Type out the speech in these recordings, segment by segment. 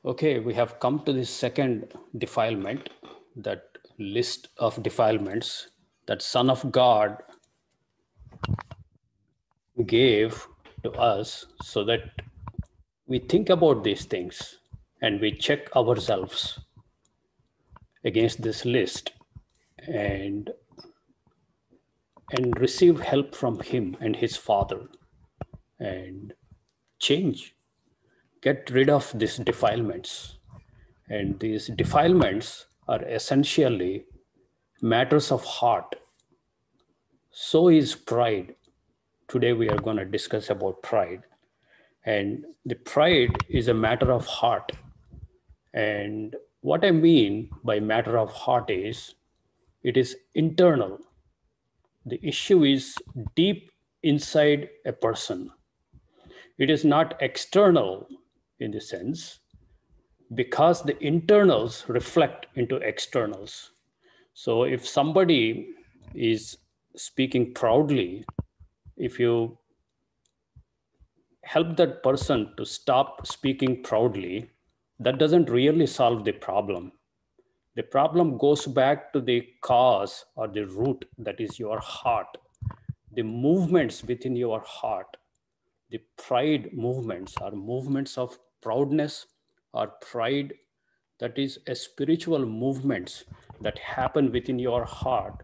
Okay, we have come to the second defilement, that list of defilements that Son of God gave to us so that we think about these things and we check ourselves against this list and and receive help from him and his father and change, get rid of these defilements. And these defilements are essentially matters of heart. So is pride. Today we are going to discuss about pride. And the pride is a matter of heart. And what I mean by matter of heart is it is internal. The issue is deep inside a person. It is not external in the sense because the internals reflect into externals. So if somebody is speaking proudly, if you help that person to stop speaking proudly, that doesn't really solve the problem. The problem goes back to the cause or the root, that is your heart, the movements within your heart. The pride movements are movements of proudness or pride, that is a spiritual movements that happen within your heart.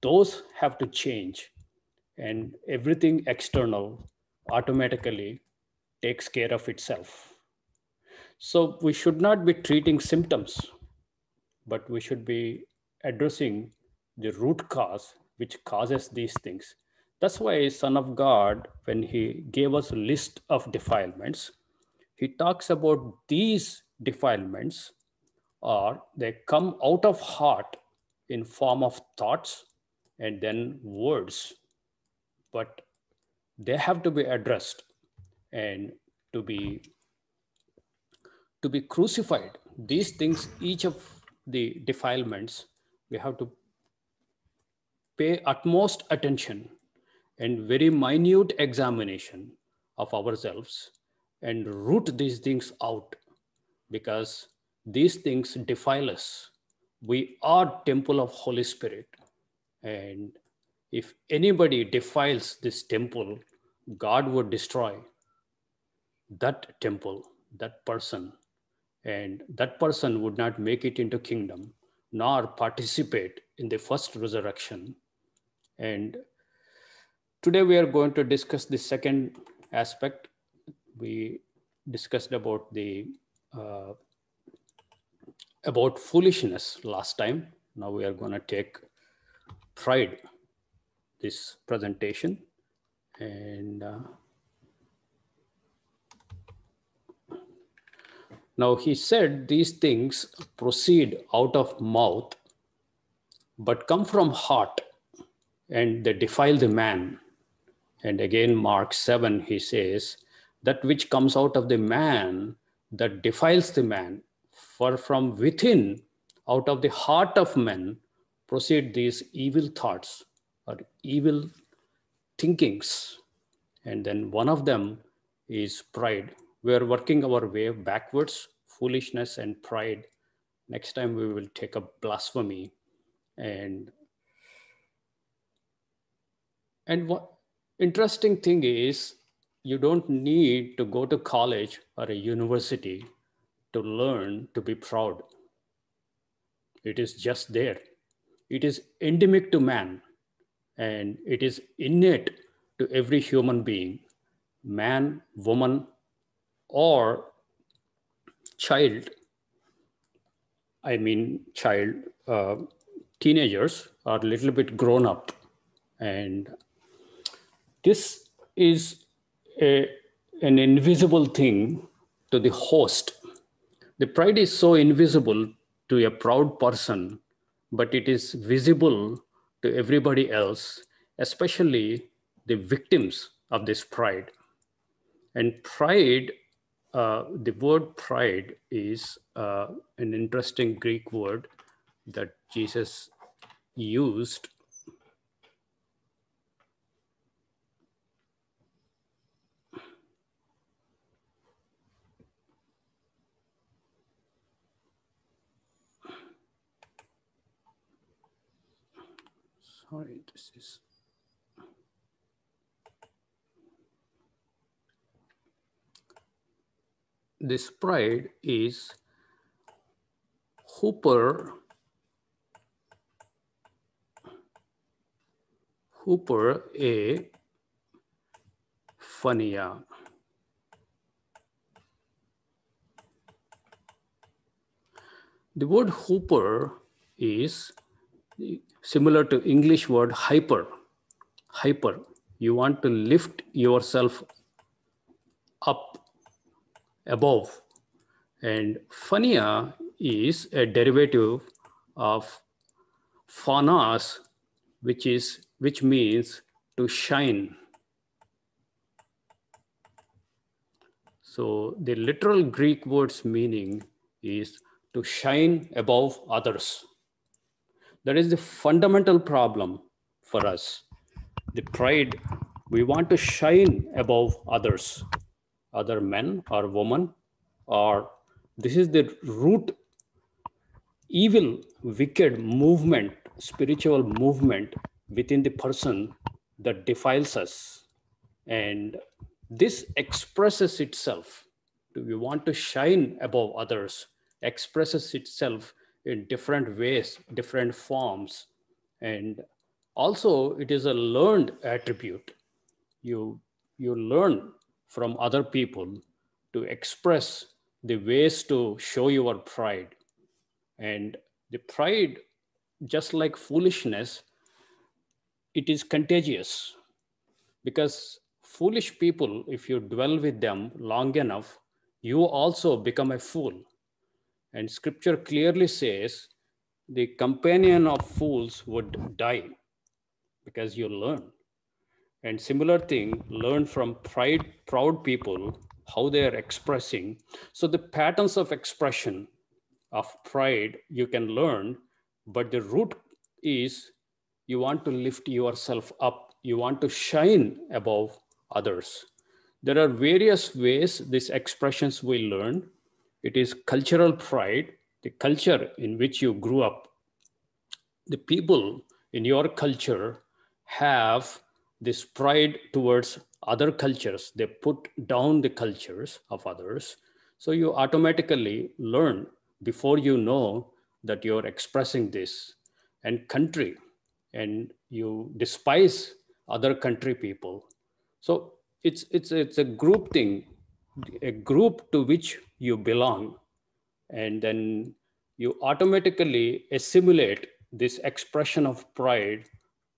Those have to change, and everything external automatically takes care of itself. So we should not be treating symptoms, but we should be addressing the root cause which causes these things. That's why Son of God, when he gave us a list of defilements, he talks about these defilements, or they come out of heart in form of thoughts and then words, but they have to be addressed and to be to be crucified. These things, each of the defilements, we have to pay utmost attention and very minute examination of ourselves and root these things out, because these things defile us. We are temple of Holy Spirit, and if anybody defiles this temple, God would destroy that temple, that person, and that person would not make it into kingdom nor participate in the first resurrection. And today we are going to discuss the second aspect. We discussed uh, about foolishness last time. Now we are going to take pride this presentation. And now he said these things proceed out of mouth but come from heart, and they defile the man. And again, Mark 7, he says, that which comes out of the man, that defiles the man. For from within, out of the heart of men, proceed these evil thoughts or evil thinkings. And then one of them is pride. We are working our way backwards, foolishness and pride. Next time we will take up blasphemy. And what interesting thing is, you don't need to go to college or a university to learn to be proud. It is just there. It is endemic to man, and it is innate to every human being, man, woman, or child. I mean, child, teenagers are a little bit grown up. And this is a, an invisible thing to the host. The pride is so invisible to a proud person, but it is visible to everybody else, especially the victims of this pride. And pride, the word pride is an interesting Greek word that Jesus used. Sorry, this is. This pride is Hooper a Fania. The word Hooper is similar to English word hyper. Hyper. You want to lift yourself up above. And Fania is a derivative of phanos, which means to shine. So the literal Greek word's meaning is to shine above others. That is the fundamental problem for us. The pride, we want to shine above others, other men or women, or this is the root evil, wicked movement, spiritual movement within the person that defiles us. And this expresses itself. We want to shine above others, expresses itself in different ways, different forms. And also it is a learned attribute. You learn from other people to express the ways to show your pride. And the pride, just like foolishness, it is contagious, because foolish people, if you dwell with them long enough, you also become a fool. And scripture clearly says the companion of fools would die, because you learn. And similar thing, learn from proud people, how they are expressing. So the patterns of expression of pride you can learn, but the root is you want to lift yourself up. You want to shine above others. There are various ways these expressions we learn. It is cultural pride, the culture in which you grew up. The people in your culture have this pride towards other cultures. They put down the cultures of others. So you automatically learn before you know that you're expressing this. And country, and you despise other country people. So it's a group thing, a group to which you belong, and then you automatically assimilate this expression of pride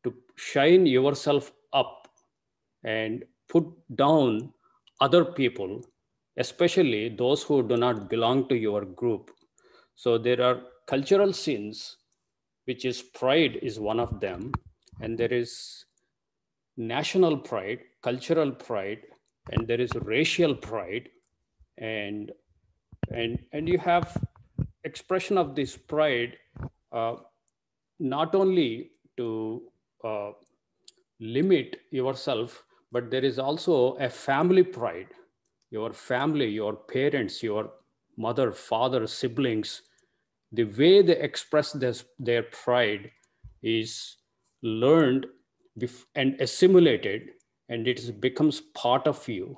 to shine yourself up and put down other people, especially those who do not belong to your group. So there are cultural sins, which is pride is one of them, and there is national pride, cultural pride, and there is racial pride, and you have expression of this pride, uh, not only to limit yourself, but there is also a family pride. Your family, your parents, your mother, father, siblings, the way they express their pride is learned and assimilated, and it becomes part of you.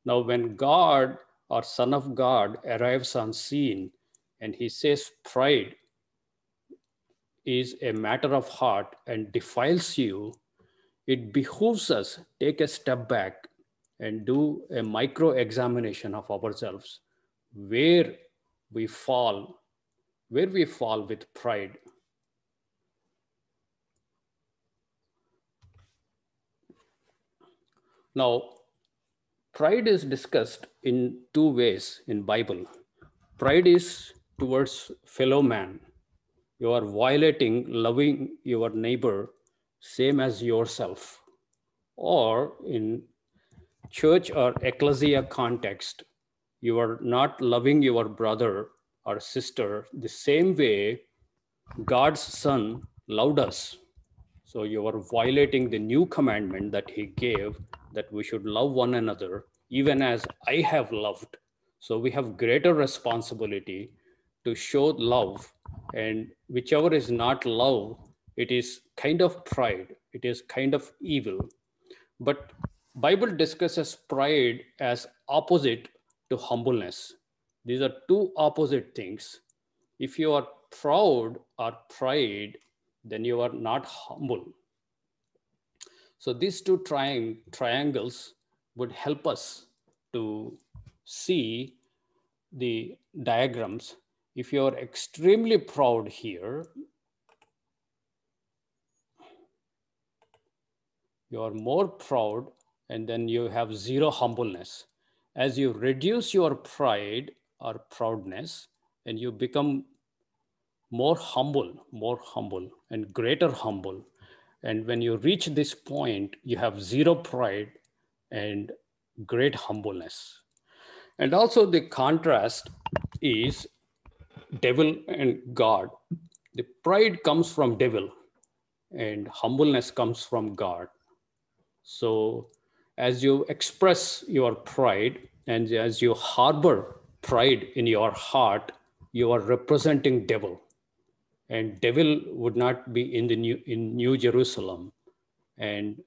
Now, when God or Son of God arrives on scene and he says pride is a matter of heart and defiles you, it behooves us take a step back and do a micro examination of ourselves, where we fall, with pride. Now, pride is discussed in two ways in Bible. Pride is towards fellow man. You are violating loving your neighbor same as yourself. Or in church or ecclesia context, you are not loving your brother or sister the same way God's Son loved us. So you are violating the new commandment that he gave, that we should love one another even as I have loved. So we have greater responsibility to show love, and whichever is not love It is kind of pride. It is kind of evil. But Bible discusses pride as opposite to humbleness. These are two opposite things. If you are proud or pride, then you are not humble. So these two triangles would help us to see the diagrams. If you are extremely proud here, you are more proud, and then you have zero humbleness. As you reduce your pride or proudness, and you become more humble, and greater humble. And when you reach this point, you have zero pride and great humbleness. And also the contrast is devil and God. The pride comes from devil and humbleness comes from God. So as you express your pride and as you harbor pride in your heart, you are representing devil. And devil would not be in New Jerusalem. And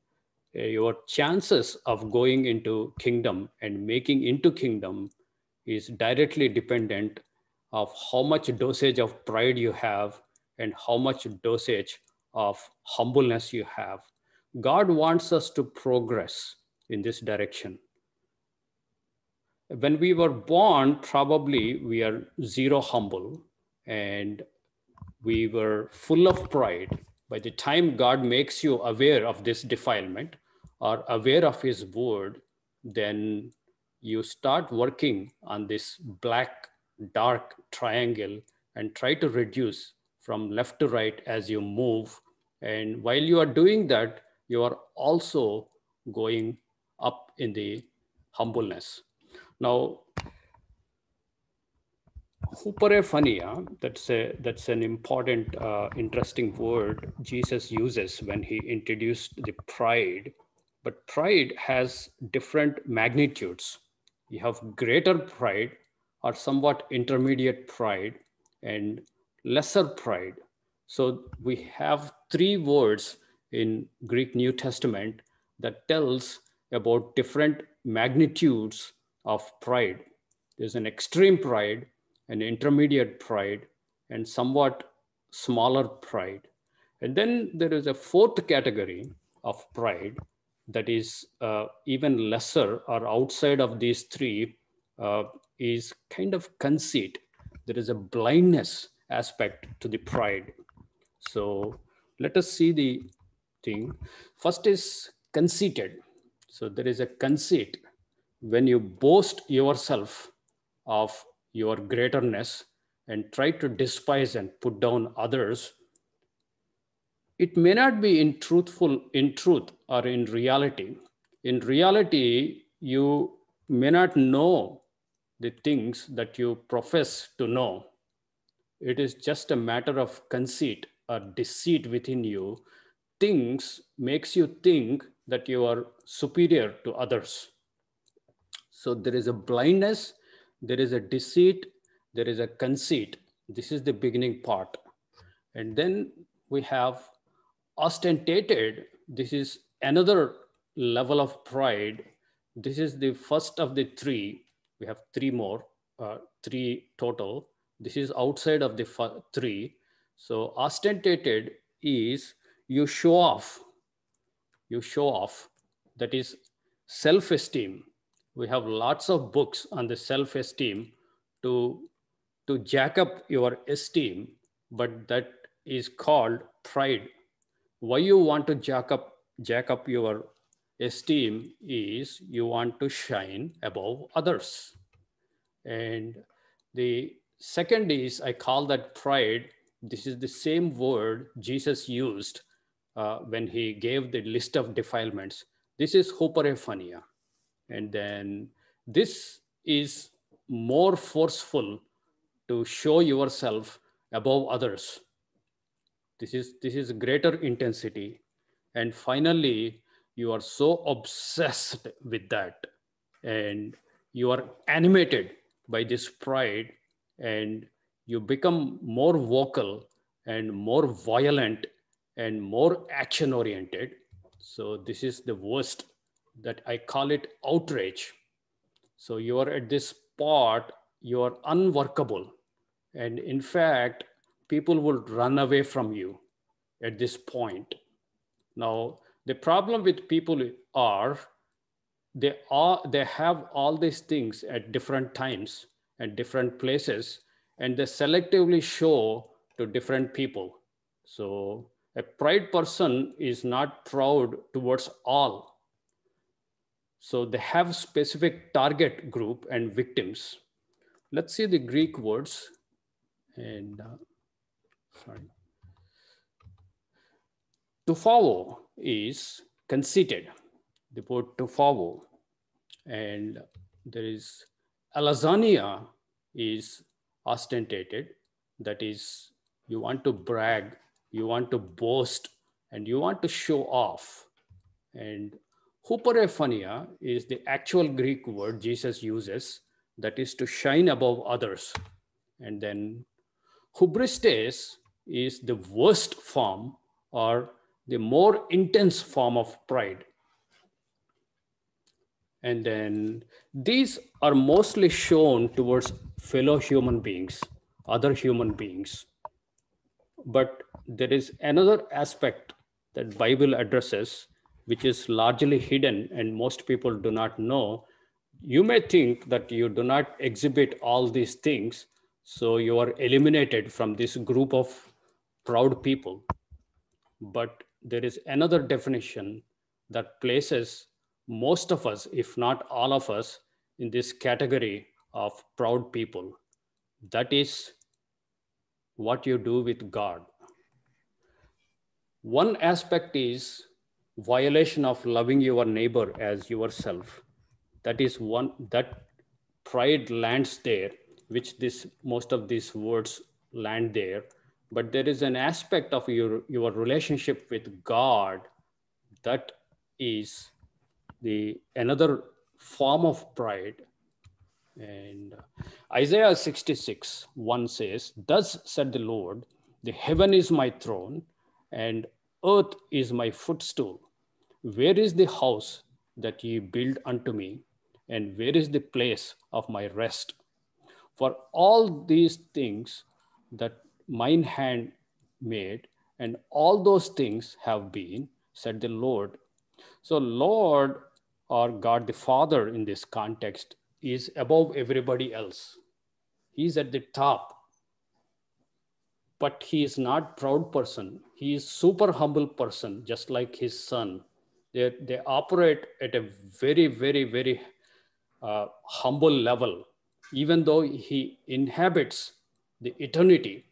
your chances of going into kingdom and making into kingdom is directly dependent of how much dosage of pride you have and how much dosage of humbleness you have. God wants us to progress in this direction. When we were born, probably we are zero humble and we were full of pride. By the time God makes you aware of this defilement or aware of his word, then you start working on this black, dark triangle and try to reduce from left to right as you move. And while you are doing that, you are also going up in the humbleness. Now, Huperephania, that's an important, interesting word Jesus uses when he introduced the pride. But pride has different magnitudes. You have greater pride or somewhat intermediate pride and lesser pride. So we have three words in Greek New Testament that tells about different magnitudes of pride. There's an extreme pride, an intermediate pride, and somewhat smaller pride. And then there is a fourth category of pride that is even lesser or outside of these three, is kind of conceit. There is a blindness aspect to the pride. So let us see the thing. First is conceited. So there is a conceit when you boast yourself of your greaterness and try to despise and put down others. It may not be in truth or in reality. In reality, you may not know the things that you profess to know. It is just a matter of conceit or deceit within you. Things makes you think that you are superior to others. So there is a blindness, there is a deceit, there is a conceit. This is the beginning part. And then we have ostentated. This is another level of pride. This is the first of the three. We have three more, three total. This is outside of the three. So ostentated is you show off. You show off. That is self-esteem. We have lots of books on the self-esteem to jack up your esteem, but that is called pride. Why you want to jack up your esteem is you want to shine above others. And the second is, I call that pride. This is the same word Jesus used when he gave the list of defilements. This is huperephania. And then this is more forceful to show yourself above others. This is greater intensity. And finally, you are so obsessed with that and you are animated by this pride and you become more vocal and more violent and more action oriented. So this is the worst, that I call it outrage. So you are at this spot, you are unworkable. And in fact, people will run away from you at this point. Now, the problem with people are they have all these things at different times and different places, and they selectively show to different people. So a pride person is not proud towards all. So they have specific target group and victims. Let's see the Greek words. And sorry, tufao is conceited, the word tufao. And there is alazania is ostentated, that is, you want to brag, you want to boast, and you want to show off. And huperephania is the actual Greek word Jesus uses, that is to shine above others. And then hubristes is the worst form or the more intense form of pride. And then these are mostly shown towards fellow human beings, other human beings. But there is another aspect that Bible addresses, which is largely hidden and most people do not know. You may think that you do not exhibit all these things, so you are eliminated from this group of proud people. But there is another definition that places most of us, if not all of us, in this category of proud people. That is what you do with God. One aspect is violation of loving your neighbor as yourself. That is one, that pride lands there, which this most of these words land there. But there is an aspect of your relationship with God that is the another form of pride. And Isaiah 66:1 says, "Thus said the Lord, the heaven is my throne and earth is my footstool. Where is the house that ye build unto me? And where is the place of my rest? For all these things that mine hand made, and all those things have been, said the Lord." So, Lord or God the Father in this context is above everybody else. He's at the top, but he is not proud person. He is super humble person, just like his son. They operate at a very, very, very humble level, even though he inhabits the eternity,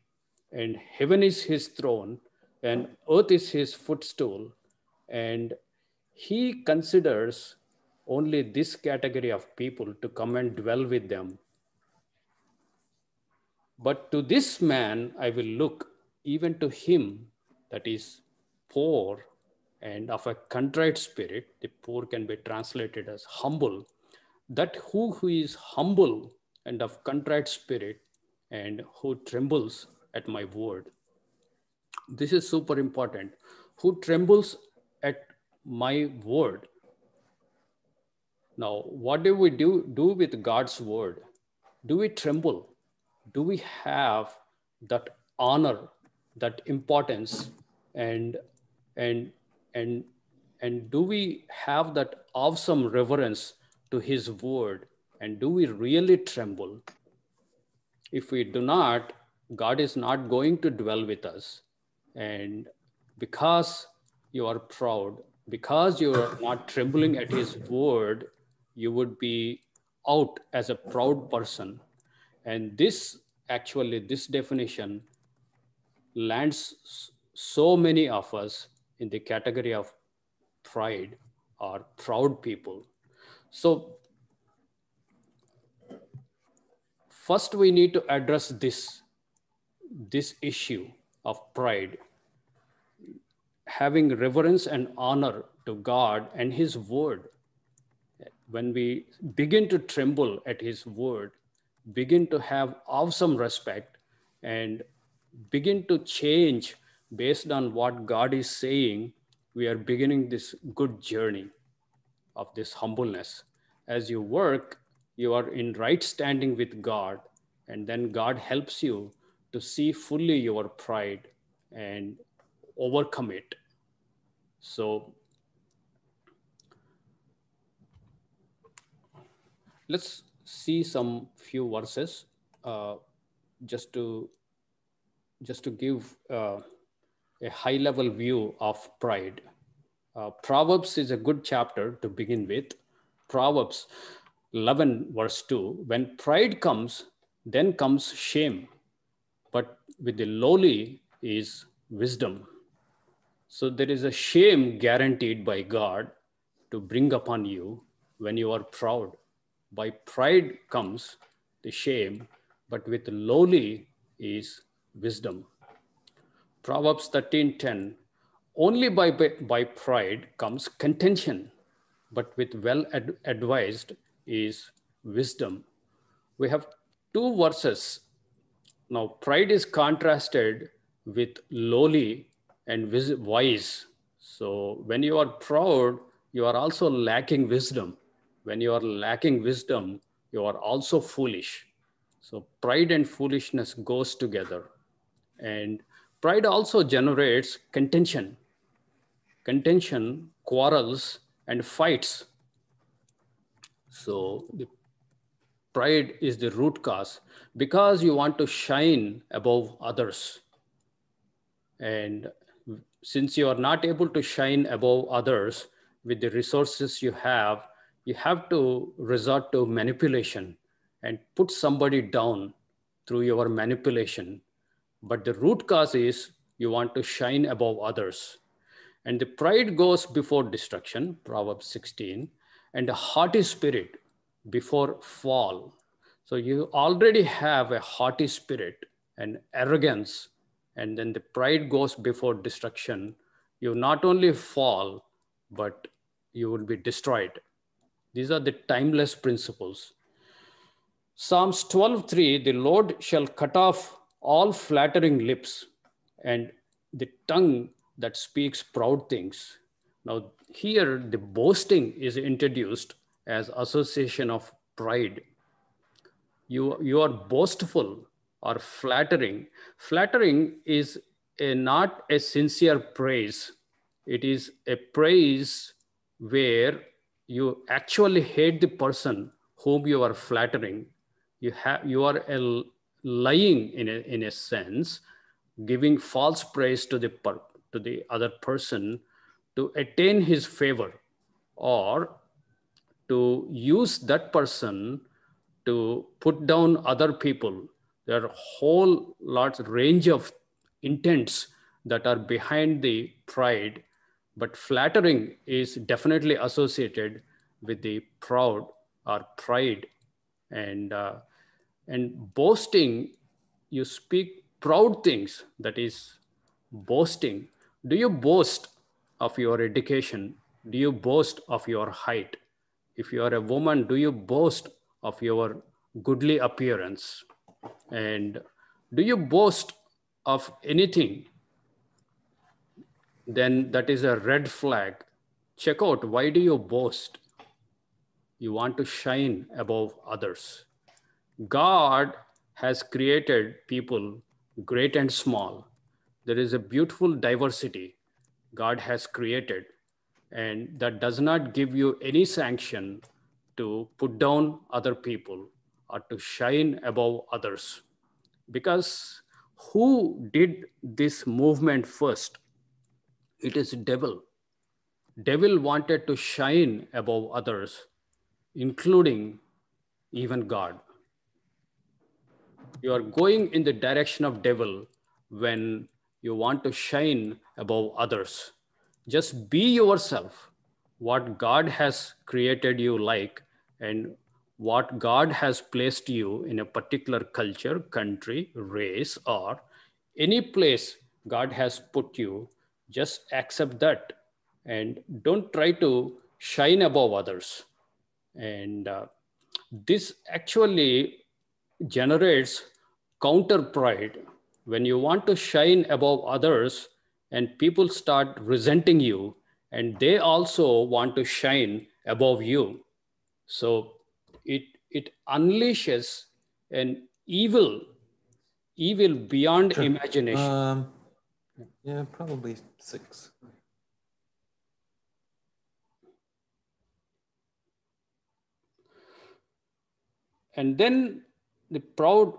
and heaven is his throne and earth is his footstool, and he considers only this category of people to come and dwell with them. But to this man I will look, even to him that is poor and of a contrite spirit. The poor can be translated as humble. That who is humble and of contrite spirit and who trembles at my word. This is super important. Who trembles at my word. Now, what do we do with God's word? Do we tremble? Do we have that honor, that importance, and and and and do we have that awesome reverence to his word? And do we really tremble? If we do not, God is not going to dwell with us. And because you are proud, because you are not trembling at his word, you would be out as a proud person. And this actually, this definition lands so many of us in the category of pride or proud people. So first we need to address this issue of pride, having reverence and honor to God and his word. When we begin to tremble at his word, begin to have awesome respect, and begin to change based on what God is saying, we are beginning this good journey of this humbleness. As you work, you are in right standing with God, and then God helps you to see fully your pride and overcome it. So let's see some few verses uh, just to give a high level view of pride. Proverbs is a good chapter to begin with. Proverbs 11 verse 2, when pride comes, then comes shame, but with the lowly is wisdom. So there is a shame guaranteed by God to bring upon you when you are proud. By pride comes the shame, but with lowly is wisdom. Proverbs 13:10, only by pride comes contention, but with well advised is wisdom. We have two verses. Now, pride is contrasted with lowly and wise. So, when you are proud, you are also lacking wisdom. When you are lacking wisdom, you are also foolish. So, pride and foolishness goes together. And pride also generates contention, quarrels, and fights. So, the pride is the root cause because you want to shine above others. And since you are not able to shine above others with the resources you have to resort to manipulation and put somebody down through your manipulation. But the root cause is you want to shine above others. And the pride goes before destruction, Proverbs 16, and a haughty spirit before fall. So you already have a haughty spirit and arrogance, and then the pride goes before destruction. You not only fall, but you will be destroyed. These are the timeless principles. Psalms 12:3, the Lord shall cut off all flattering lips and the tongue that speaks proud things. Now, here the boasting is introduced as association of pride. You are boastful or flattering. Flattering is not a sincere praise. It is a praise where you actually hate the person whom you are flattering. You are lying in a sense, giving false praise to the other person to attain his favor, or to use that person to put down other people. There are a whole large range of intents that are behind the pride, but flattering is definitely associated with the proud or pride. And boasting, you speak proud things, that is boasting. Do you boast of your education? Do you boast of your height? If you are a woman, do you boast of your goodly appearance? And do you boast of anything? Then that is a red flag. Check out, why do you boast? You want to shine above others. God has created people great and small. There is a beautiful diversity God has created, and that does not give you any sanction to put down other people or to shine above others. Because who did this movement first? It is devil. Devil wanted to shine above others, including even God. You are going in the direction of devil when you want to shine above others. Just be yourself, what God has created you like, and what God has placed you in a particular culture, country, race, or any place God has put you. Just accept that and don't try to shine above others. And this actually generates counter pride. When you want to shine above others, and people start resenting you, and they also want to shine above you. So it unleashes an evil beyond Sure. imagination. Yeah, probably 6. And then the proud,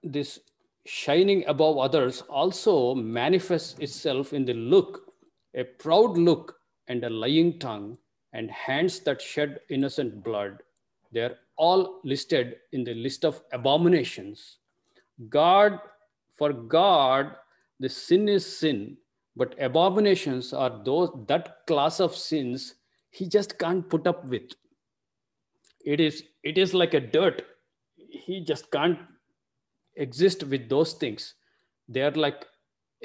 this shining above others also manifests itself in the look, a proud look and a lying tongue and hands that shed innocent blood. They are all listed in the list of abominations. God, for God, the sin is sin, but abominations are those, that class of sins he just can't put up with. It is like a dirt. He just can't exist with those things. They are like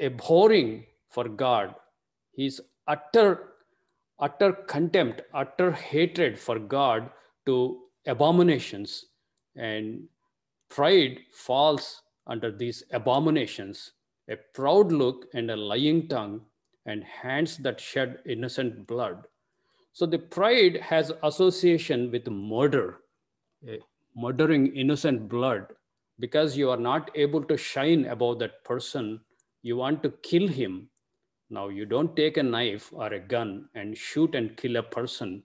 abhorring for God. He's utter contempt, utter hatred for God to abominations, and pride falls under these abominations. A proud look and a lying tongue and hands that shed innocent blood. So the pride has association with murder, eh, murdering innocent blood. Because you are not able to shine above that person, you want to kill him. Now, you don't take a knife or a gun and shoot and kill a person,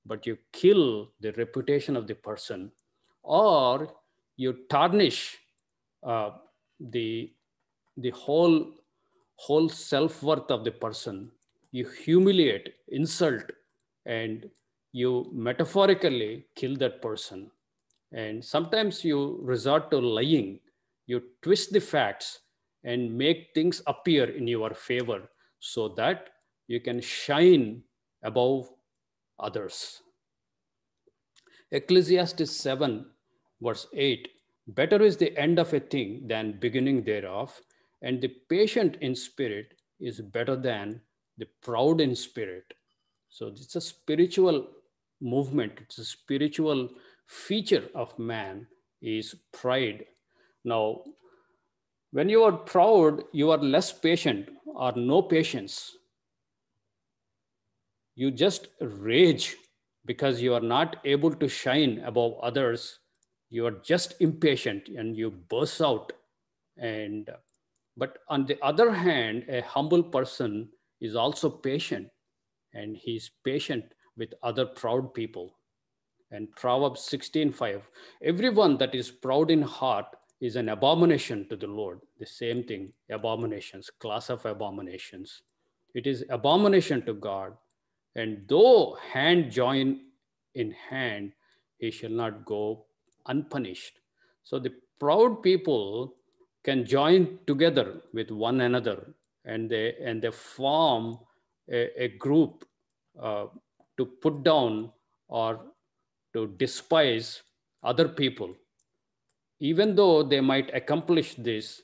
but you kill the reputation of the person, or you tarnish uh, the the whole self-worth of the person. You humiliate, insult, and you metaphorically kill that person. And sometimes you resort to lying. You twist the facts and make things appear in your favor so that you can shine above others. Ecclesiastes 7, verse 8: Better is the end of a thing than beginning thereof, and the patient in spirit is better than the proud in spirit. So it's a spiritual movement, it's a spiritual feature of man is pride. Now, when you are proud, you are less patient or no patience. You just rage because you are not able to shine above others. You are just impatient and you burst out. And but on the other hand, a humble person is also patient, and he's patient with other proud people. And Proverbs 16:5: Everyone that is proud in heart is an abomination to the Lord. The same thing, abominations, class of abominations. It is abomination to God. And though hand join in hand, he shall not go unpunished. So the proud people can join together with one another, and they form a group uh, to put down or to despise other people. Even though they might accomplish this,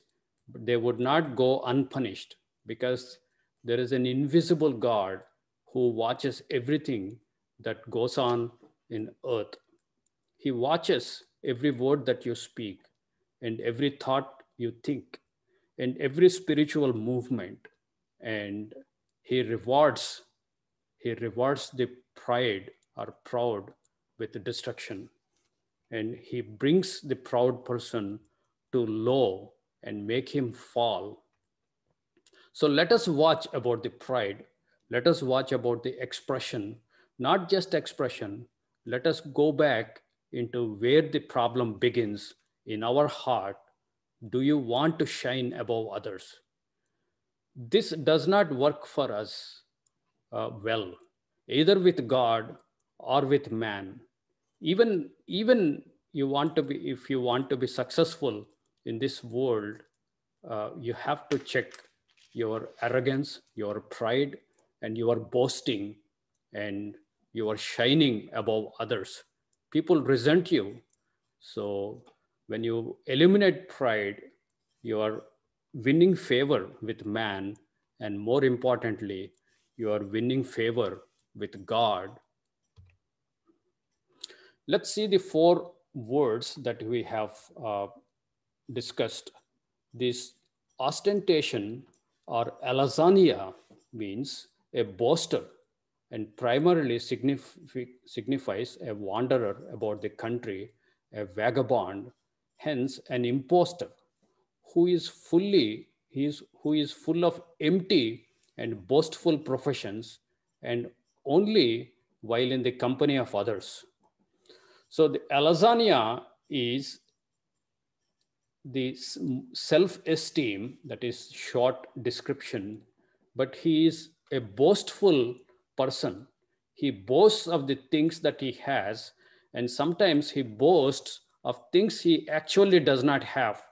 they would not go unpunished, because there is an invisible God who watches everything that goes on in earth. He watches every word that you speak, and every thought you think, and every spiritual movement. And he rewards the pride or proud with destruction, and he brings the proud person to low and make him fall. So let us watch about the pride. Let us watch about the expression, not just expression. Let us go back into where the problem begins in our heart. Do you want to shine above others? This does not work for us well, either with God or with man. Even you want to be, if you want to be successful in this world, you have to check your arrogance, your pride, and your boasting, and your shining above others. People resent you. So when you eliminate pride, you are winning favor with man, and more importantly, you are winning favor with God. Let's see the four words that we have discussed. This ostentation, or alazania means a boaster and primarily signifies a wanderer about the country, a vagabond, hence an impostor who is who is full of empty and boastful professions and only while in the company of others. So the alazania is the self-esteem, that is short description, but he is a boastful person. He boasts of the things that he has, and sometimes he boasts of things he actually does not have.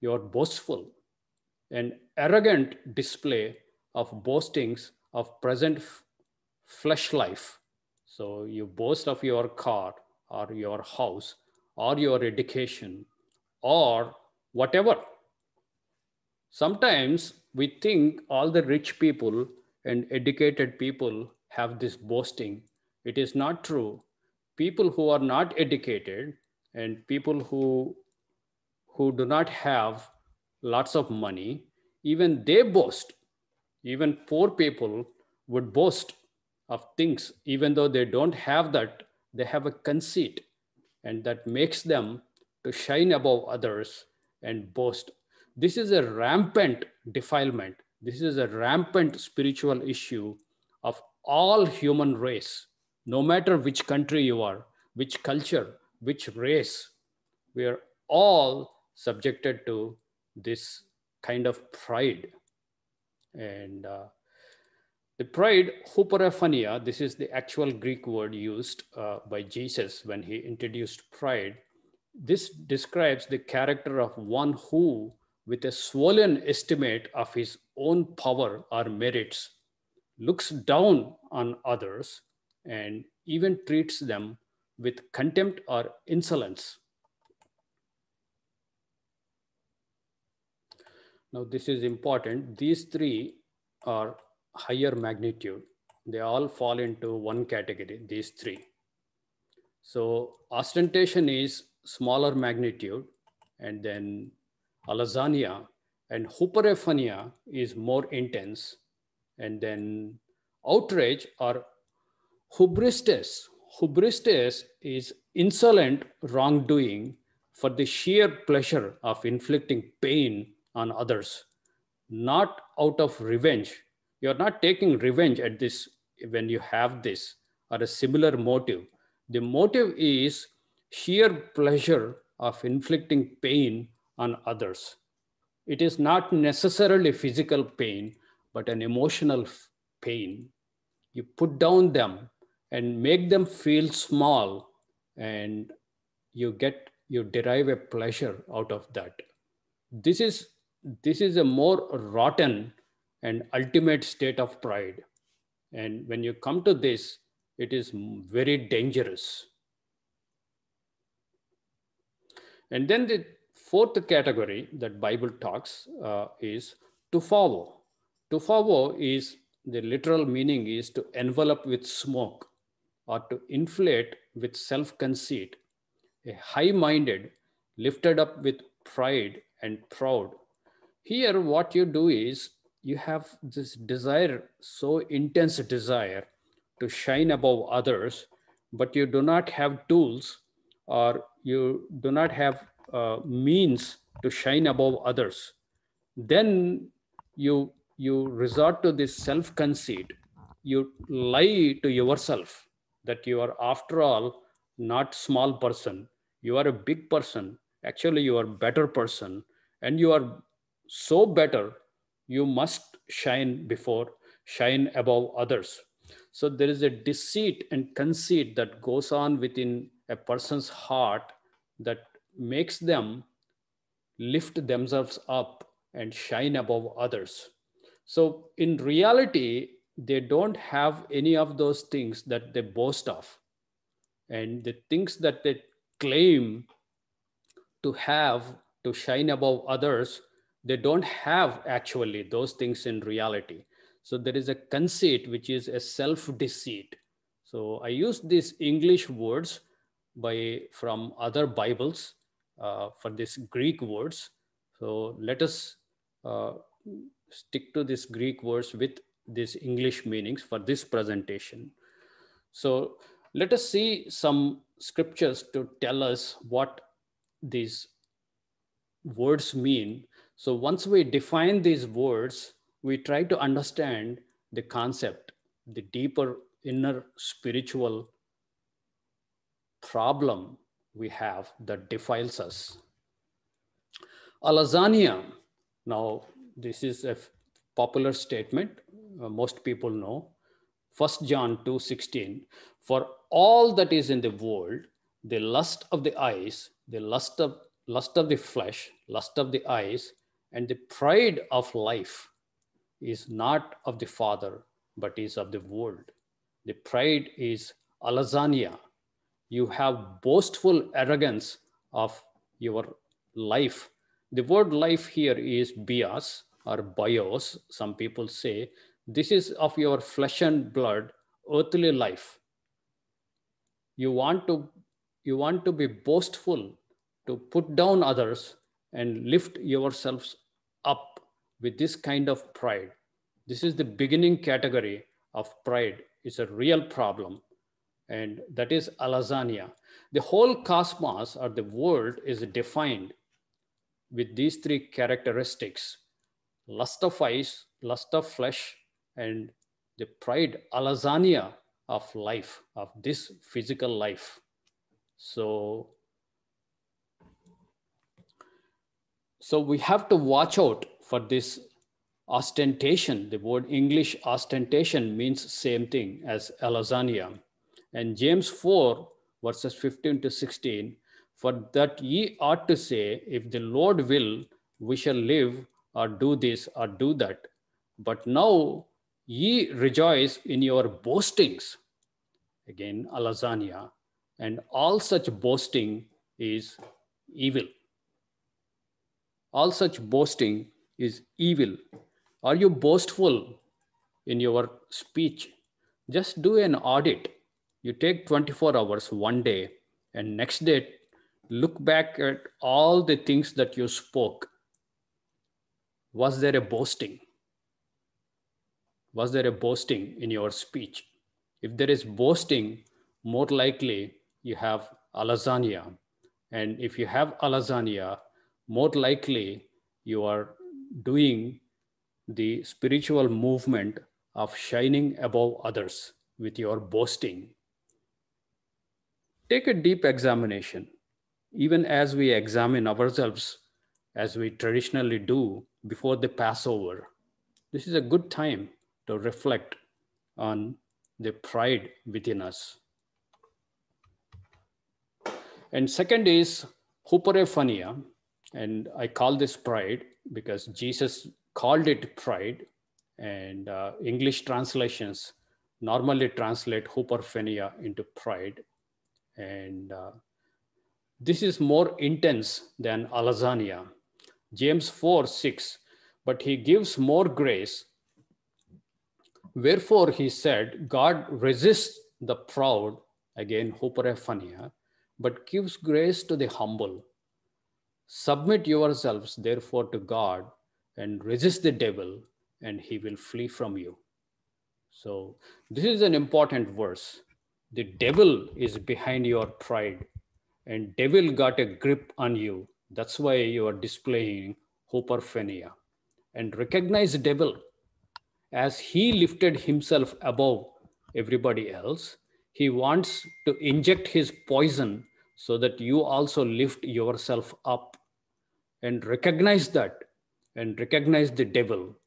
You are boastful, an arrogant display of boastings of present flesh life. So you boast of your car or your house or your education or whatever. Sometimes we think all the rich people and educated people have this boasting. It is not true. People who are not educated and people who do not have lots of money, even they boast. Even poor people would boast of things, even though they don't have that, they have a conceit, and that makes them to shine above others and boast. This is a rampant defilement. This is a rampant spiritual issue of all human race, no matter which country you are, which culture, which race. We are all subjected to this kind of pride. And the pride, huperophania, this is the actual Greek word used by Jesus when he introduced pride. This describes the character of one who, with a swollen estimate of his own power or merits, looks down on others and even treats them with contempt or insolence. Now, this is important. These three are higher magnitude. They all fall into one category, these three. So, ostentation is smaller magnitude, and then alazania and huperophania is more intense, and then outrage or hubristes. Hubristes is insolent wrongdoing for the sheer pleasure of inflicting pain on others, not out of revenge. You're not taking revenge at this when you have this or a similar motive. The motive is sheer pleasure of inflicting pain on others. It is not necessarily physical pain, but an emotional pain. You put down them and make them feel small, and you derive a pleasure out of that. This is this is a more rotten and ultimate state of pride. And when you come to this, it is very dangerous. And then the fourth category that Bible talks is tufavo. Tufavo is, the literal meaning is to envelop with smoke or to inflate with self-conceit, a high-minded, lifted up with pride and proud. Here, what you do is you have this desire, so intense desire to shine above others, but you do not have tools or you do not have means to shine above others. Then you resort to this self conceit. You lie to yourself that you are, after all, not small person. You are a big person. Actually, you are better person, and you are so better. You must shine above others. So there is a deceit and conceit that goes on within a person's heart that makes them lift themselves up and shine above others. So in reality, they don't have any of those things that they boast of. And the things that they claim to have to shine above others, they don't have actually those things in reality. So there is a conceit, which is a self-deceit. So I use these English words from other Bibles for these Greek words. So let us stick to this Greek words with these English meanings for this presentation. So let us see some scriptures to tell us what these words mean. So once we define these words, we try to understand the concept, the deeper inner spiritual problem we have that defiles us. Alazania. Now, this is a popular statement. Most people know. 1 John 2:16. For all that is in the world, the lust of the eyes, the lust of the flesh, lust of the eyes, and the pride of life is not of the Father, but is of the world. The pride is alazania. You have boastful arrogance of your life. The word life here is bios or bios. Some people say this is of your flesh and blood, earthly life. You want to be boastful, to put down others and lift yourselves up with this kind of pride. This is the beginning category of pride. It's a real problem. And that is alazania. The whole cosmos or the world is defined with these three characteristics: lust of eyes, lust of flesh, and the pride, alazania of life, of this physical life. So we have to watch out for this ostentation. The word English ostentation means same thing as alazania. And James 4, verses 15 to 16, for that ye ought to say, if the Lord will, we shall live, or do this, or do that. But now ye rejoice in your boastings. Again, alazania. And all such boasting is evil. All such boasting is evil. Are you boastful in your speech? Just do an audit. You take 24 hours, one day, and next day, look back at all the things that you spoke. Was there a boasting? Was there a boasting in your speech? If there is boasting, more likely you have alazania. And if you have alazania, more likely you are doing the spiritual movement of shining above others with your boasting. Take a deep examination, even as we examine ourselves, as we traditionally do before the Passover. This is a good time to reflect on the pride within us. And second is huperephania, and I call this pride because Jesus called it pride, and English translations normally translate huperephania into pride. And this is more intense than alazania. James 4:6, but he gives more grace. Wherefore he said, God resists the proud, again huperephania, but gives grace to the humble. Submit yourselves therefore to God and resist the devil, and he will flee from you. So this is an important verse. The devil is behind your pride, and devil got a grip on you. That's why you are displaying huperephania. And recognize the devil. As he lifted himself above everybody else, he wants to inject his poison so that you also lift yourself up. And recognize that, and recognize the devil,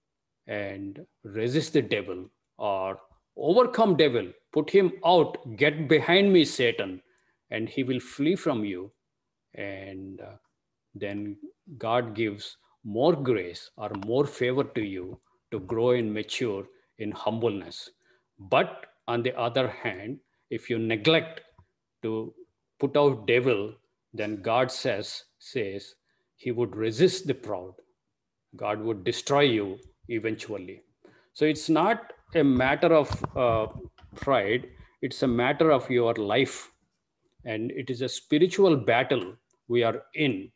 and resist the devil, or overcome devil, put him out, get behind me, Satan, and he will flee from you. And then God gives more grace or more favor to you to grow and mature in humbleness. But on the other hand, if you neglect to put out devil, then God says he would resist the proud. God would destroy you eventually. So it's not a matter of pride, it's a matter of your life. And it is a spiritual battle we are in.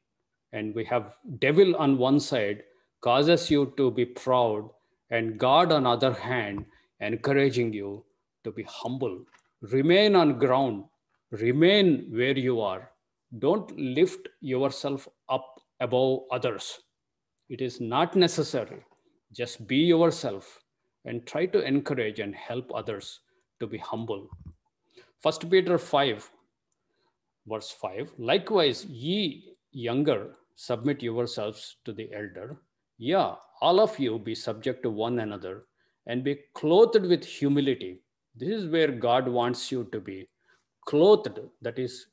And we have devil on one side causes you to be proud, and God, on the other hand, encouraging you to be humble. Remain on ground, remain where you are. Don't lift yourself up above others. It is not necessary. Just be yourself and try to encourage and help others to be humble. First Peter 5, verse 5. Likewise, ye younger, submit yourselves to the elder. Yeah, all of you be subject to one another and be clothed with humility. This is where God wants you to be clothed, that is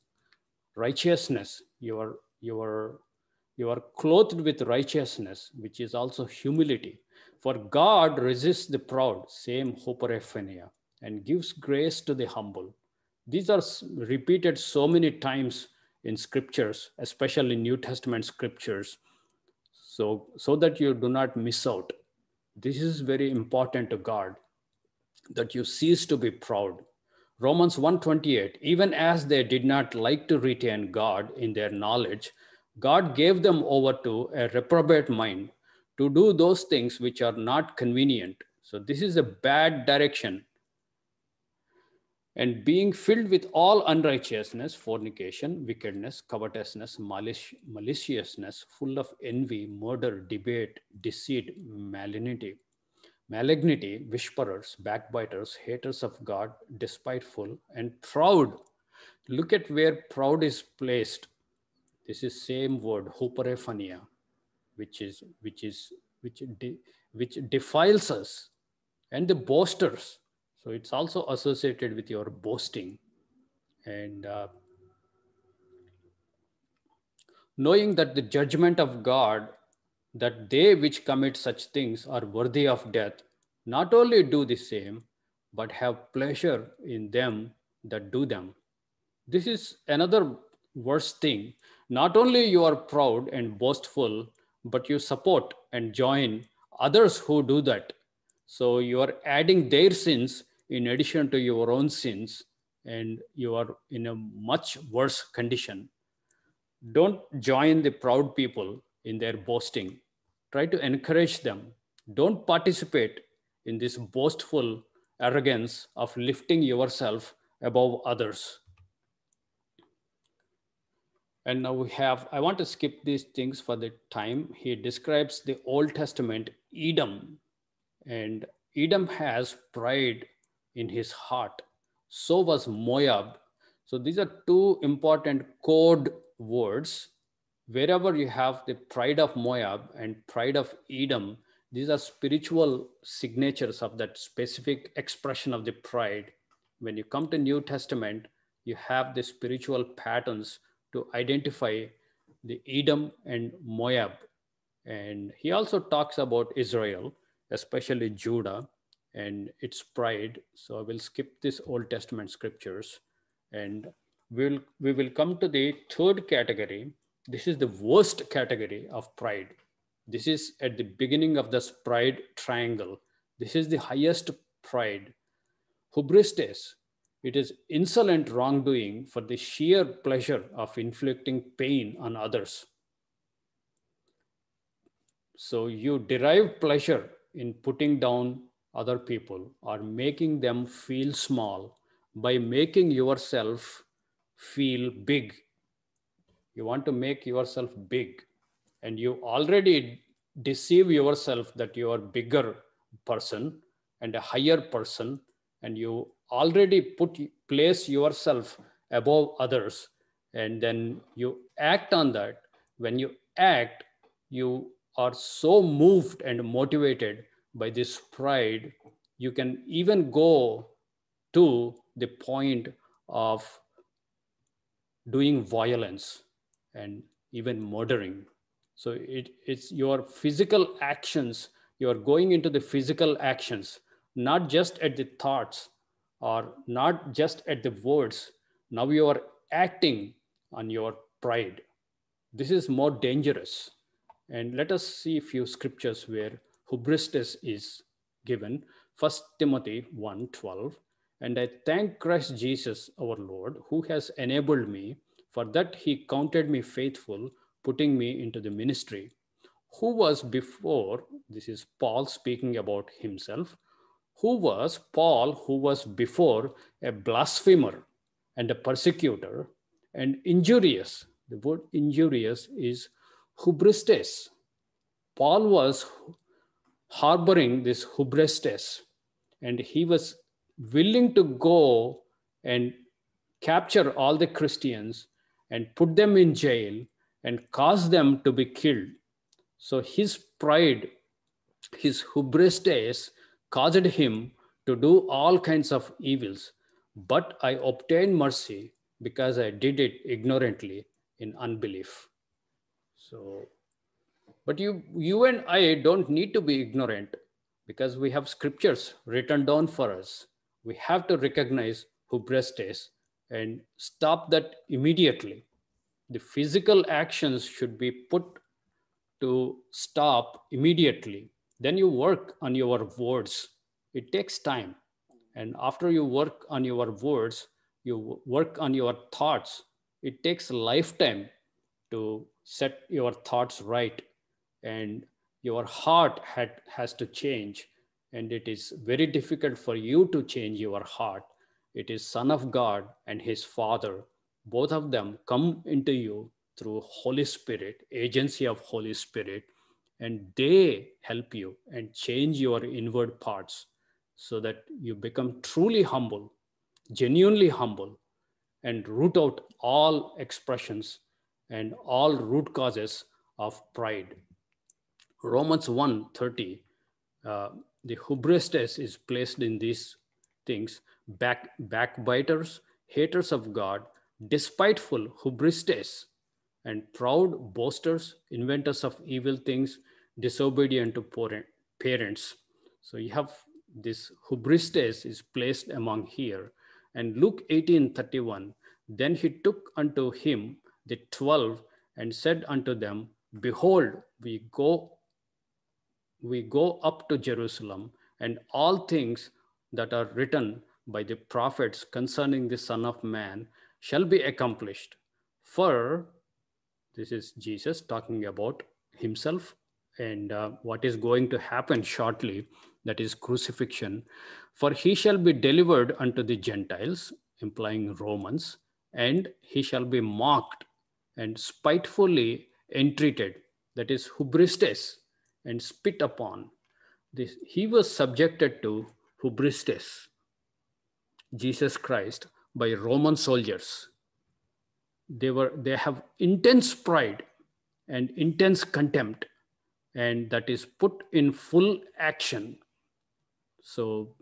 righteousness. You are clothed with righteousness, which is also humility. For God resists the proud, same huperephania, and gives grace to the humble. These are repeated so many times in scriptures, especially New Testament scriptures, so that you do not miss out. This is very important to God, that you cease to be proud. Romans 1:28, even as they did not like to retain God in their knowledge, God gave them over to a reprobate mind to do those things which are not convenient. So this is a bad direction. And being filled with all unrighteousness, fornication, wickedness, covetousness, maliciousness, full of envy, murder, debate, deceit, malignity, whisperers, backbiters, haters of God, despiteful, and proud. Look at where proud is placed. This is same word, huperephania, which is which which defiles us, and the boasters. So it's also associated with your boasting, and knowing that the judgment of God, that they which commit such things are worthy of death, not only do the same, but have pleasure in them that do them. This is another worse thing. Not only you are proud and boastful, but you support and join others who do that. So you are adding their sins in addition to your own sins, and you are in a much worse condition. Don't join the proud people in their boasting. Try to encourage them. Don't participate in this boastful arrogance of lifting yourself above others. And now I want to skip these things for the time. He describes the Old Testament Edom, and Edom has pride in his heart. So was Moab. So these are two important code words. Wherever you have the pride of Moab and pride of Edom, these are spiritual signatures of that specific expression of the pride. When you come to New Testament, you have the spiritual patterns to identify the Edom and Moab. And he also talks about Israel, especially Judah and its pride. So I will skip this Old Testament scriptures, and we will come to the third category. This is the worst category of pride. This is at the beginning of this pride triangle. This is the highest pride. Hubristes. It is insolent wrongdoing for the sheer pleasure of inflicting pain on others. So you derive pleasure in putting down other people or making them feel small by making yourself feel big. You want to make yourself big, and you already deceive yourself that you are bigger person and a higher person, and you already place yourself above others, and then you act on that. When you act, you are so moved and motivated by this pride, you can even go to the point of doing violence and even murdering. So it's your physical actions. You're going into the physical actions, not just at the thoughts or not just at the words. Now you are acting on your pride. This is more dangerous. And let us see a few scriptures where hubristes is given. 1 Timothy 1:12. And I thank Christ Jesus our Lord, who has enabled me, for that he counted me faithful, putting me into the ministry. who was before, this is Paul speaking about himself, who was Paul, who was before a blasphemer and a persecutor and injurious. The word injurious is hubristes. Paul was harboring this hubristes, and he was willing to go and capture all the Christians and put them in jail and cause them to be killed. So his pride, his hubristes, caused him to do all kinds of evils. But I obtained mercy because I did it ignorantly in unbelief. So, but you and I don't need to be ignorant because we have scriptures written down for us. We have to recognize hubristes and stop that immediately. The physical actions should be put to stop immediately. Then you work on your words. It takes time. And after you work on your words, you work on your thoughts. It takes a lifetime to set your thoughts right. And your heart has to change. And it is very difficult for you to change your heart. It is Son of God and his Father. Both of them come into you through Holy Spirit, agency of Holy Spirit, and they help you and change your inward parts so that you become truly humble, genuinely humble, and root out all expressions and all root causes of pride. Romans 1:30, the hubristes is placed in these things: backbiters, haters of God, despiteful hubristes, and proud boasters, inventors of evil things, disobedient to parents. So you have this hubristes is placed among here. And Luke 18:31, then he took unto him the 12 and said unto them, behold, we go up to Jerusalem, and all things that are written by the prophets concerning the Son of Man shall be accomplished. For this is Jesus talking about himself and what is going to happen shortly, that is crucifixion. For he shall be delivered unto the Gentiles, implying Romans, and he shall be mocked and spitefully entreated, that is hubristes, and spit upon. This, he was subjected to hubristes, Jesus Christ, by Roman soldiers. They have intense pride and intense contempt, and that is put in full action. So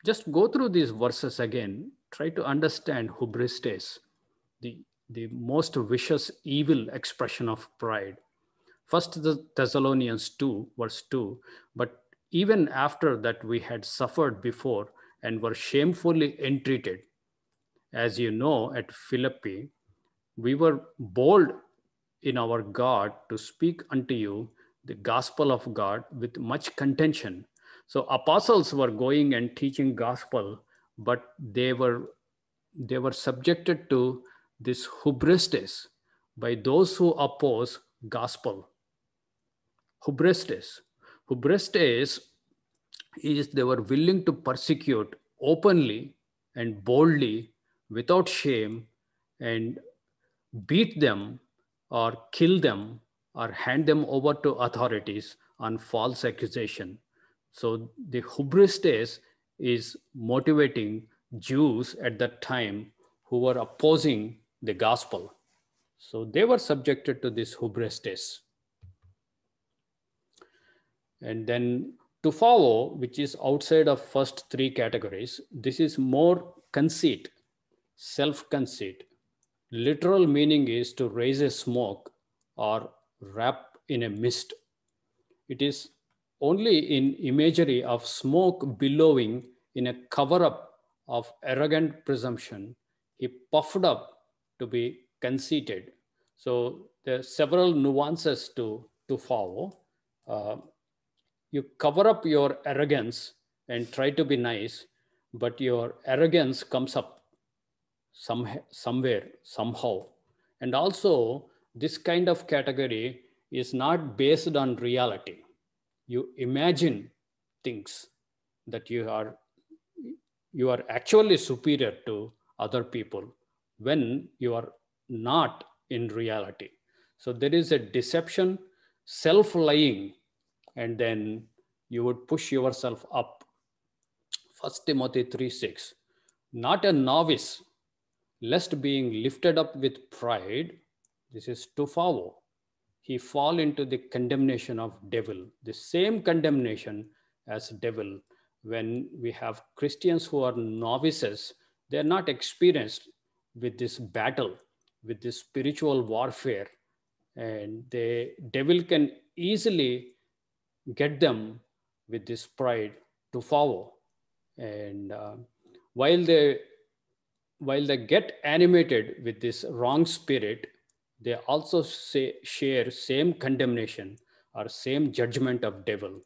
just go through these verses again, try to understand hubristes, the most vicious evil expression of pride. First Thessalonians 2 verse 2, but even after that we had suffered before and were shamefully entreated. As you know, at Philippi, we were bold in our God to speak unto you the gospel of God with much contention. So apostles were going and teaching gospel, but they were subjected to this hubristes by those who oppose gospel. Hubristes is they were willing to persecute openly and boldly without shame and beat them or kill them or hand them over to authorities on false accusation. So the hubristes is motivating Jews at that time who were opposing the gospel. So they were subjected to this hubristes. And then tuphao, which is outside of first three categories, this is more conceit, self-conceit. Literal meaning is to raise a smoke or wrap in a mist. It is only in imagery of smoke billowing in a cover-up of arrogant presumption. He puffed up to be conceited. So there are several nuances to tuphao. You cover up your arrogance and try to be nice, but your arrogance comes up somewhere, somehow. And also, this kind of category is not based on reality. You imagine things that you are actually superior to other people when you are not in reality. So there is a deception, self-lying, and then you would push yourself up. 1 Timothy 3:6, not a novice, lest being lifted up with pride, this is to follow, he fall into the condemnation of devil, the same condemnation as devil. When we have Christians who are novices, they are not experienced with this battle, with this spiritual warfare, and the devil can easily get them with this pride to follow. And while they get animated with this wrong spirit, they also share same condemnation or same judgment of devil.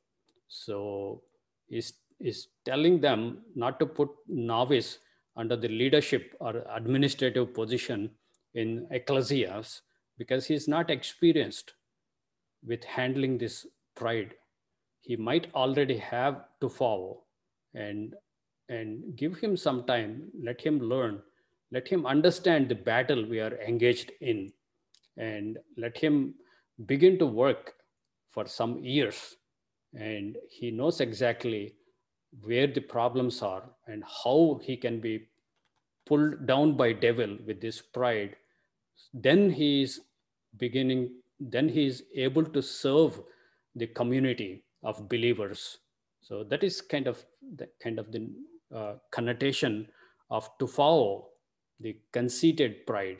So is telling them not to put novice under the leadership or administrative position in ecclesias, because he's not experienced with handling this pride. He might already have to follow, and give him some time, let him learn, let him understand the battle we are engaged in, and let him begin to work for some years, and he knows exactly where the problems are and how he can be pulled down by devil with this pride. Then he is then he is able to serve the community of believers. So that is kind of the connotation of to follow, the conceited pride.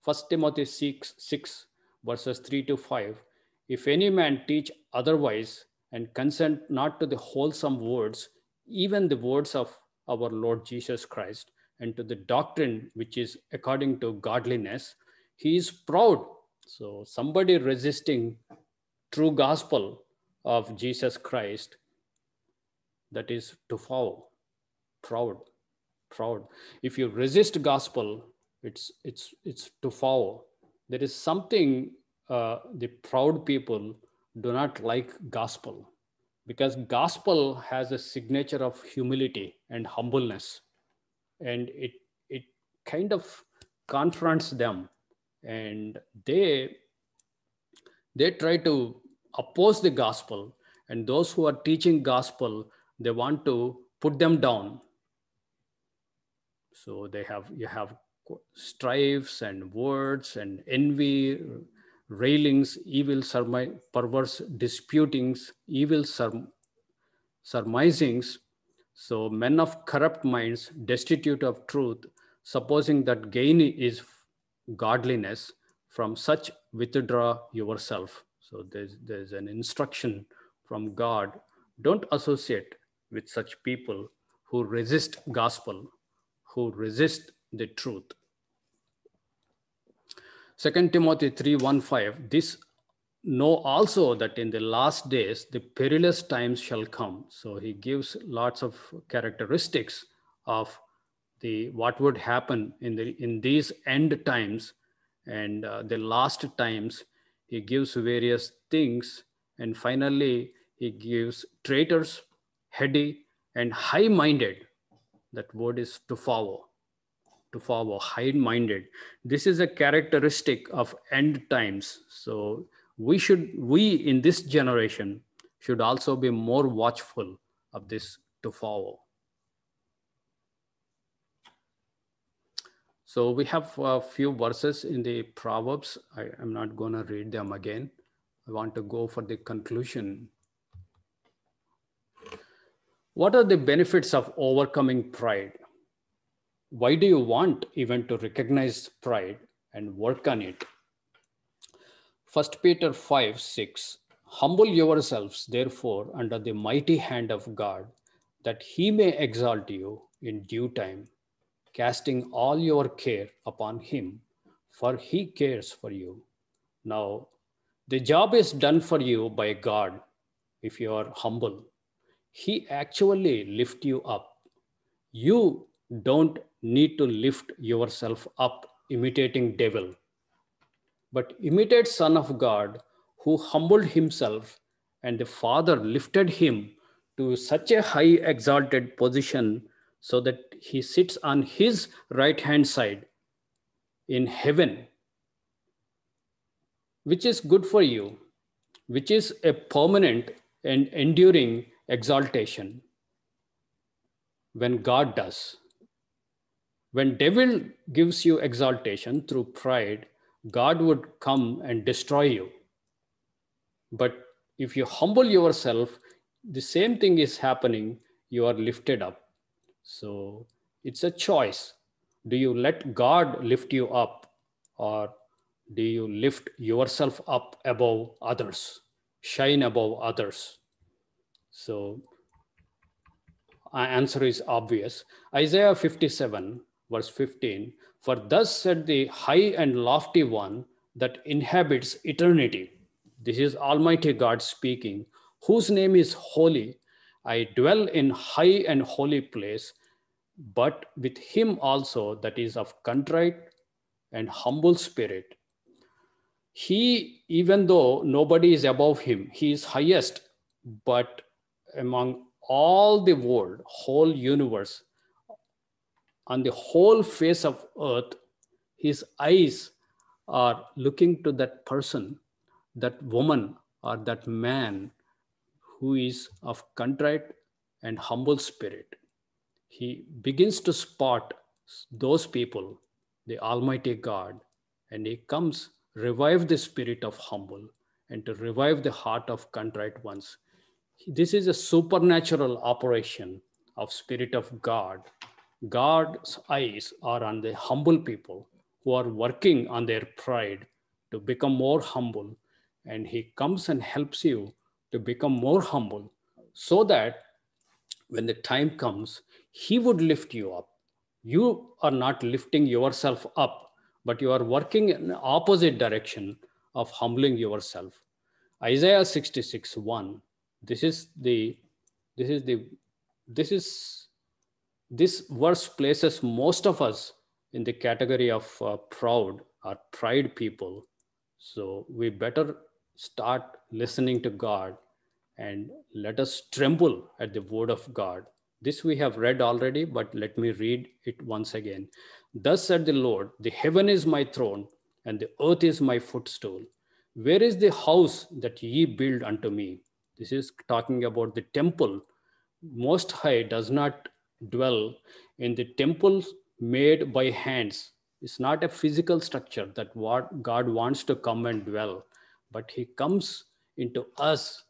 1 Timothy 6 verses 3 to 5. If any man teach otherwise and consent not to the wholesome words, even the words of our Lord Jesus Christ, and to the doctrine which is according to godliness, he is proud. So somebody resisting true gospel of Jesus Christ, that is to follow. Proud. If you resist gospel, it's to follow. There is something the proud people do not like gospel, because gospel has a signature of humility and humbleness, and it kind of confronts them, and they try to oppose the gospel, and those who are teaching gospel, they want to put them down. So you have strifes and words and envy, railings, evil perverse disputings, evil surmisings. So men of corrupt minds, destitute of truth, supposing that gain is godliness, from such withdraw yourself. So there's an instruction from God. Don't associate with such people who resist gospel, who resist the truth. 2 Timothy 3:1-5, this know also that in the last days the perilous times shall come. So he gives lots of characteristics of what would happen in these end times, and the last times. He gives various things, and finally he gives traitors, heady, and high-minded. That word is to follow, high-minded. This is a characteristic of end times. So we in this generation should also be more watchful of this to follow. So we have a few verses in the Proverbs. I am not going to read them again. I want to go for the conclusion. What are the benefits of overcoming pride? Why do you want even to recognize pride and work on it? 1 Peter 5:6, humble yourselves, therefore, under the mighty hand of God, that he may exalt you in due time, casting all your care upon him, for he cares for you. Now, the job is done for you by God if you are humble. He actually lifts you up. You don't need to lift yourself up imitating devil, but imitate Son of God who humbled himself, and the Father lifted him to such a high exalted position so that he sits on his right hand side in heaven, which is good for you, which is a permanent and enduring exaltation when God does. When devil gives you exaltation through pride, God would come and destroy you. But if you humble yourself, the same thing is happening. You are lifted up. So it's a choice. Do you let God lift you up, or do you lift yourself up above others, shine above others? So our answer is obvious. Isaiah 57, verse 15, for thus said the high and lofty one that inhabits eternity. This is Almighty God speaking, whose name is holy. I dwell in high and holy place, but with him also that is of contrite and humble spirit. He, even though nobody is above him, he is highest, but among all the world, whole universe, on the whole face of earth, his eyes are looking to that person, that woman, or that man who is of contrite and humble spirit. He begins to spot those people, the Almighty God, and he comes revive the spirit of humble and to revive the heart of contrite ones. This is a supernatural operation of Spirit of God. God's eyes are on the humble people who are working on their pride to become more humble, and he comes and helps you to become more humble so that when the time comes, he would lift you up. You are not lifting yourself up, but you are working in the opposite direction of humbling yourself. Isaiah 66, 1. This is the this is the this is this verse places most of us in the category of proud or pride people. So we better start listening to God and let us tremble at the word of God. This we have read already, but let me read it once again. Thus said the Lord, the heaven is my throne, and the earth is my footstool. Where is the house that ye build unto me? This is talking about the temple. Most High does not dwell in the temples made by hands. It's not a physical structure that what God wants to come and dwell, but he comes into us,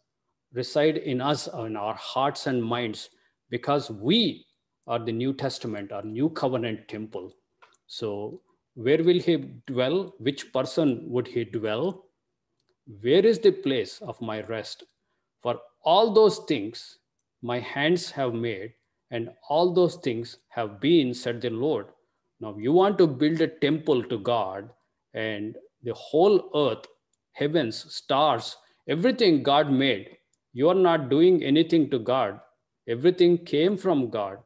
reside in us, in our hearts and minds, because we are the New Testament, our new covenant temple. So where will he dwell? Which person would he dwell? Where is the place of my rest? For all those things my hands have made, and all those things have been, said the Lord. Now you want to build a temple to God, and the whole earth, heavens, stars, everything God made. You are not doing anything to God. Everything came from God.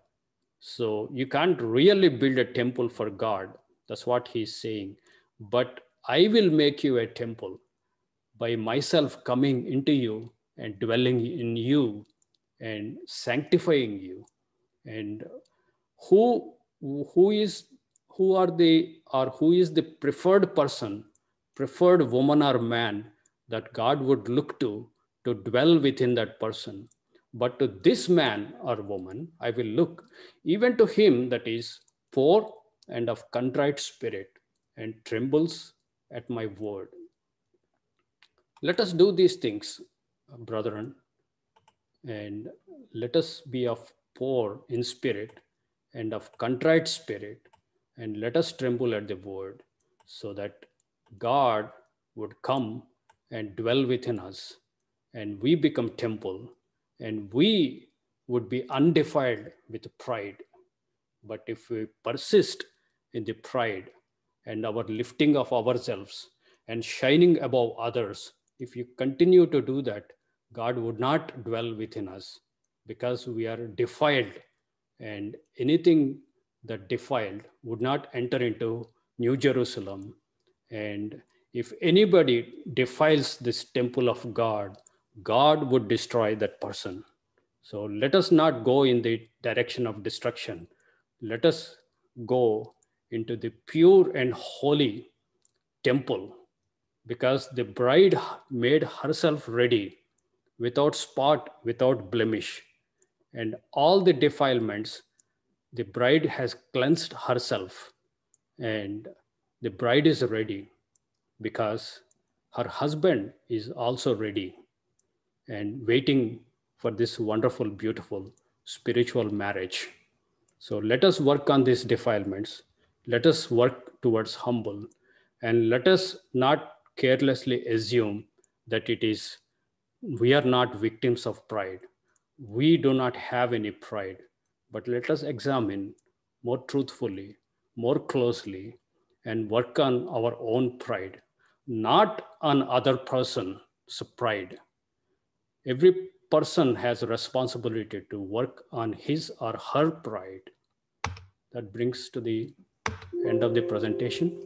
So you can't really build a temple for God. That's what he's saying. But I will make you a temple by myself coming into you and dwelling in you and sanctifying you. And who who is who are the or who is the preferred person, preferred woman or man that God would look to dwell within that person? But to this man or woman I will look, even to him that is poor and of contrite spirit and trembles at my word. Let us do these things, brethren, and let us be of poor in spirit and of contrite spirit, and let us tremble at the word, so that God would come and dwell within us, and we become temple, and we would be undefiled with pride. But if we persist in the pride and our lifting of ourselves and shining above others, if you continue to do that, God would not dwell within us, because we are defiled, and anything that defiled would not enter into New Jerusalem, and If anybody defiles this temple of God, God would destroy that person. So let us not go in the direction of destruction. Let us go into the pure and holy temple, because the bride made herself ready without spot, without blemish. And all the defilements, the bride has cleansed herself, and the bride is ready because her husband is also ready and waiting for this wonderful, beautiful spiritual marriage. So let us work on these defilements. Let us work towards humble, and let us not carelessly assume that it is, we are not victims of pride. We do not have any pride, but let us examine more truthfully, more closely, and work on our own pride, not on other person's pride. Every person has a responsibility to work on his or her pride. That brings to the end of the presentation.